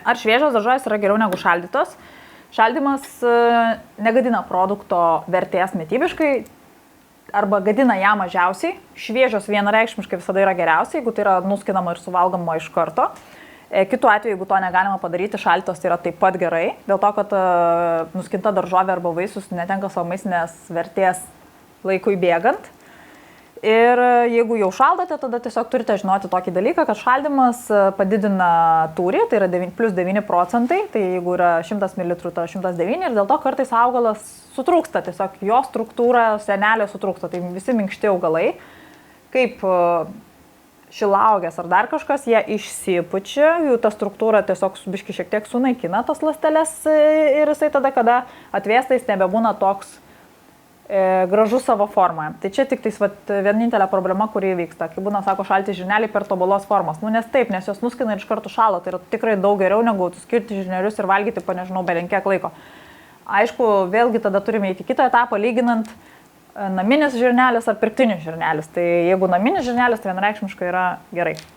Ar šviežios daržovės yra geriau negu šaldytos? Šaldymas negadina produkto vertės mitybiškai arba gadina ją mažiausiai. Šviežios vienareikšmiškai visada yra geriausia, jeigu tai yra nuskinama ir suvalgoma iš karto. Kitu atveju, jeigu to negalima padaryti, šaldytos tai yra taip pat gerai, dėl to, kad nuskinta daržovė arba vaisius netenka savo maistinės vertės laikui bėgant. Ir jeigu jau šaldote, tada tiesiog turite žinoti tokį dalyką, kad šaldymas padidina tūrį, tai yra plus 9%, tai jeigu yra 100 ml, tai 109 ir dėl to kartais augalas sutrūksta, tiesiog jo struktūra, senelė sutrūksta, tai visi minkšti augalai, kaip šilauogės ar dar kažkas, jie išsipučia, jų ta struktūra tiesiog biškai šiek tiek sunaikina tas ląsteles ir jisai tada, kada atvėsta, jis nebebūna toks gražus savo formoje. Tai čia tik tais vienintelė problema, kuri vyksta. Kai būna, sako, šalti žirneliai per tobulos formos. Nu, nes taip, nes jos nuskina ir iš karto šalo. Tai yra tikrai daug geriau negu skirti žirnelius ir valgyti po nežinau belenkiek laiko. Aišku, vėlgi tada turime įti kitą etapą, lyginant naminis žirnelis ar pirktinis žirnelis. Tai jeigu naminis žirnelis, tai vienareikšmiškai yra gerai.